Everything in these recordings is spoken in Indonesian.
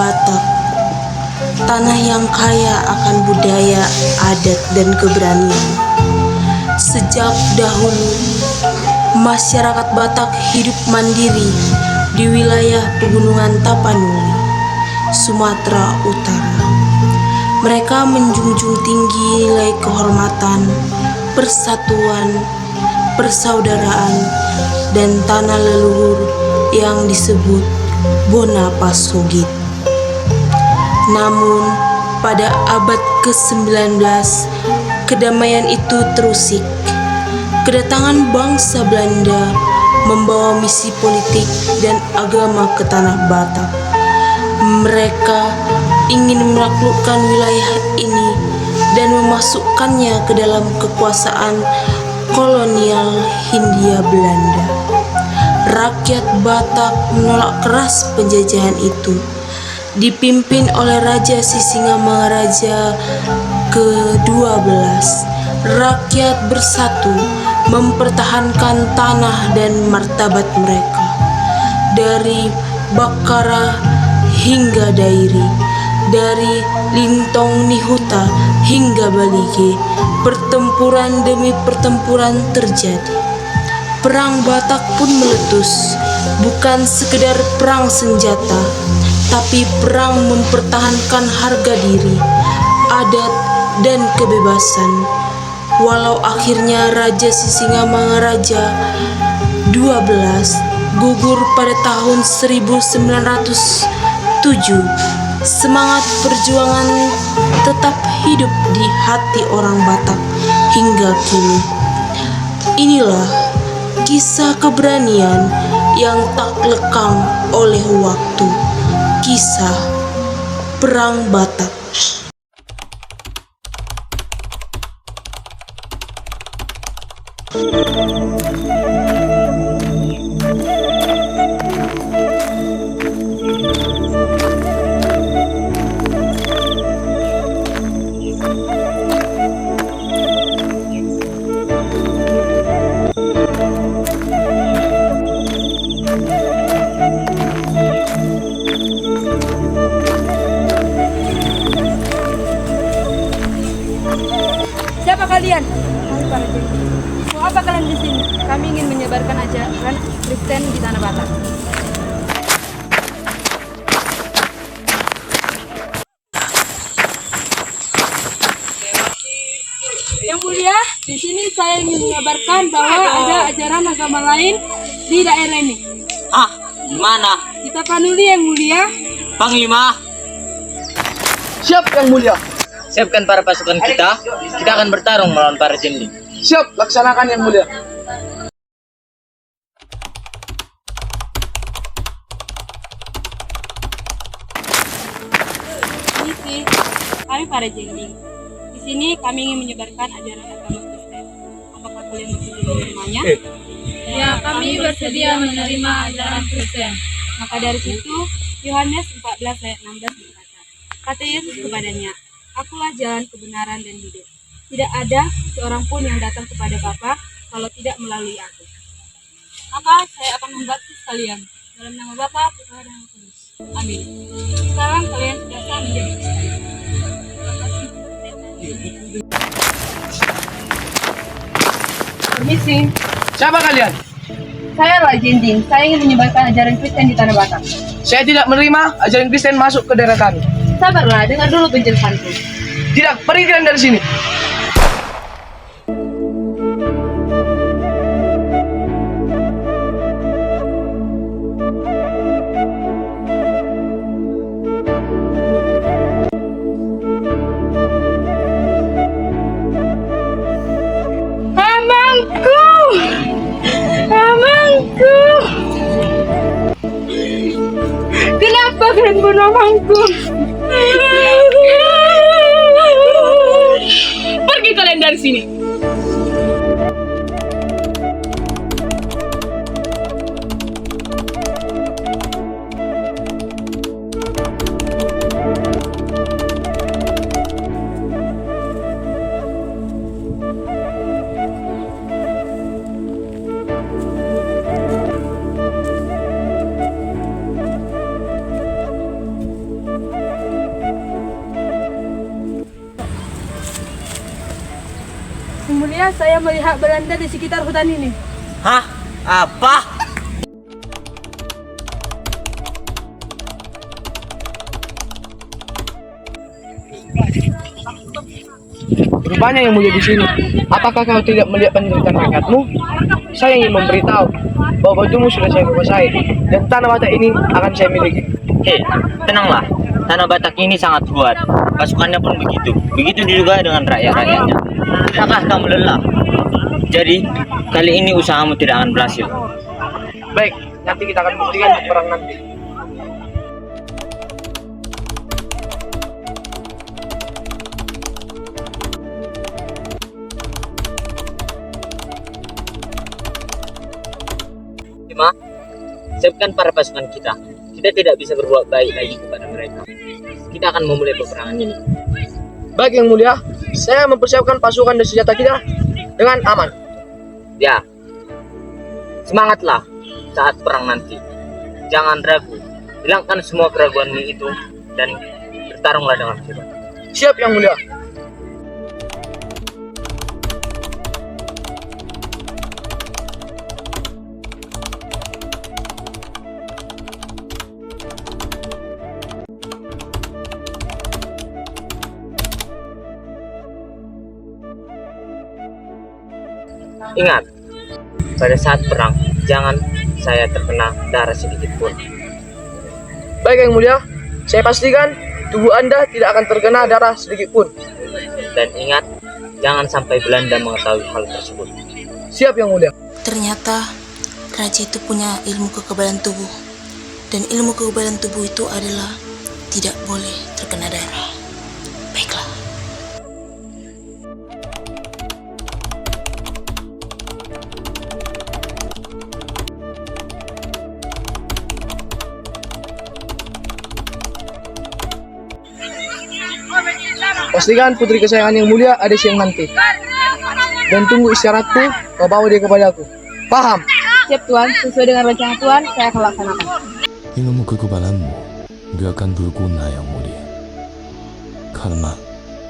Batak, tanah yang kaya akan budaya, adat, dan keberanian. Sejak dahulu, masyarakat Batak hidup mandiri di wilayah pegunungan Tapanuli, Sumatera Utara. Mereka menjunjung tinggi nilai kehormatan, persatuan, persaudaraan, dan tanah leluhur yang disebut Bona Pasogit. Namun, pada abad ke-19, kedamaian itu terusik. Kedatangan bangsa Belanda membawa misi politik dan agama ke tanah Batak. Mereka ingin menaklukkan wilayah ini dan memasukkannya ke dalam kekuasaan kolonial Hindia Belanda. Rakyat Batak menolak keras penjajahan itu. Dipimpin oleh Raja Sisingamangaraja ke-12, rakyat bersatu mempertahankan tanah dan martabat mereka. Dari Bakara hingga Dairi, dari Lintong Nihuta hingga Balige, pertempuran demi pertempuran terjadi. Perang Batak pun meletus, bukan sekedar perang senjata, tapi perang mempertahankan harga diri, adat, dan kebebasan. Walau akhirnya Raja Sisingamangaraja 12 gugur pada tahun 1907, semangat perjuangan tetap hidup di hati orang Batak hingga kini. Inilah kisah keberanian yang tak lekang oleh waktu. Kisah Perang Batak. Siapa kalian? Kami para jengking. Mau apa kalian di sini? Kami ingin menyebarkan ajaran Kristen di tanah Batak. Yang mulia, di sini saya ingin mengabarkan bahwa ada ajaran agama lain di daerah ini. Ah, di mana? Di Tapanuli, yang mulia. Panglima, Siap, Yang Mulia. siapkan para pasukan kita. Kita akan bertarung melawan para jending. Siap, laksanakan Yang Mulia. Misi, kami para jengking. Di sini kami ingin menyebarkan ajaran agama Kristen. Apakah kalian bersedia menerimanya? Ya, kami bersedia menerima ajaran Kristen. Maka dari situ, Yohanes 14 ayat 16 berkata, kata Yesus kepadanya, Akulah jalan kebenaran dan hidup. Tidak ada seorang pun yang datang kepada Bapa kalau tidak melalui aku. Maka saya akan membaptis kalian dalam nama Bapa, Putra, dan Roh Kudus. Amin. Sekarang kalian sudah sah menjadi Kristen. Permisi, Siapa kalian? saya adalah Jending. Saya ingin menyebarkan ajaran Kristen di tanah Batak. Saya tidak menerima ajaran Kristen masuk ke daerah kami. Sabarlah, dengar dulu penjelasanku. Tidak, pergi kalian dari sini. Amangku! Amangku! Kenapa kalian bunuh amangku? Pergi kalian dari sini. saya melihat Belanda di sekitar hutan ini. Hah? Apa? Rupanya yang mulia di sini. Apakah kau tidak melihat penderitaan rakyatmu? Saya ingin memberitahu bahwa batumu sudah saya kuasai dan tanah Batak ini akan saya miliki. Hei, tenanglah. Tanah Batak ini sangat kuat. Pasukannya pun begitu. Begitu juga dengan rakyat-rakyatnya. Tidakkah kamu lelah? Jadi, kali ini usahamu tidak akan berhasil. Baik, nanti kita akan buktikan di perang nanti. Cuma, siapkan para pasukan kita. Kita tidak bisa berbuat baik lagi kepada mereka. Kita akan memulai peperangan ini. Baik yang mulia, saya mempersiapkan pasukan dan senjata kita dengan aman. Ya, semangatlah saat perang nanti. Jangan ragu. Hilangkan semua keraguanmu itu dan bertarunglah dengan hebat. Siap yang mulia. Ingat, pada saat perang, jangan saya terkena darah sedikit pun. Baik yang mulia, saya pastikan tubuh Anda tidak akan terkena darah sedikit pun. Dan ingat, jangan sampai Belanda mengetahui hal tersebut. Siap yang mulia. Ternyata raja itu punya ilmu kekebalan tubuh. Dan ilmu kekebalan tubuh itu adalah tidak boleh terkena darah. Baiklah. Pastikan putri kesayangan yang mulia ada siang nanti. Dan tunggu isyaratku, kau bawa dia kepadaku. Paham? Siap Tuan, sesuai dengan rencana Tuan, saya akan laksanakan. Ilmu kekebalanmu gak akan berguna yang mulia. Karena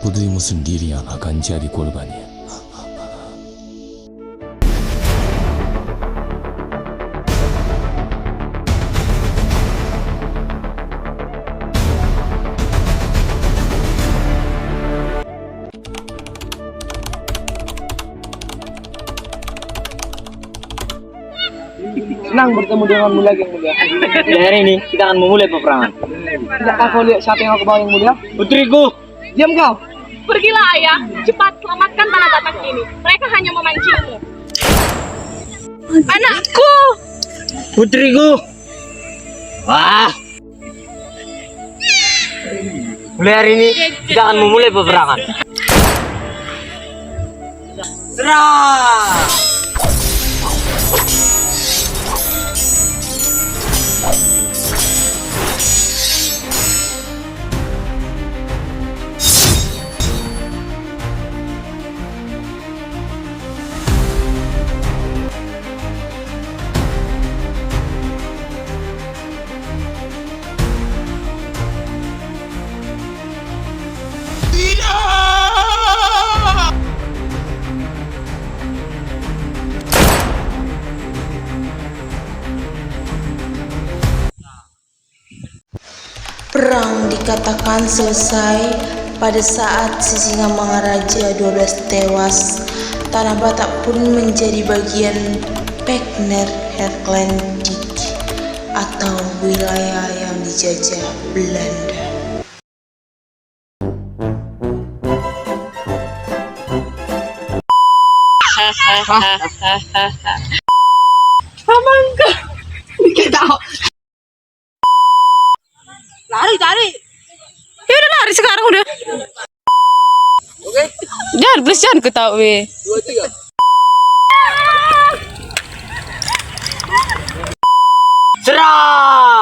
putrimu sendiri yang akan jadi korbannya. Senang bertemu denganmu lagi yang mulia. Di hari ini, kita akan memulai peperangan. Tidakkah kau lihat siapa yang aku bawa yang mulia? Putriku! Diam kau. Pergilah ayah, cepat selamatkan tanah Batak ini. Mereka hanya memancingmu. Anakku! Putriku! Wah! Mulai hari ini, kita akan memulai peperangan. Serang! Perang dikatakan selesai pada saat Sisingamangaraja 12 tewas. Tanah Batak pun menjadi bagian Pekner Herklandik atau wilayah yang dijajah Belanda. Lari. Ya udah lari sekarang udah. Oke. Jangan, please jangan ketawa. 2, 3. Serang!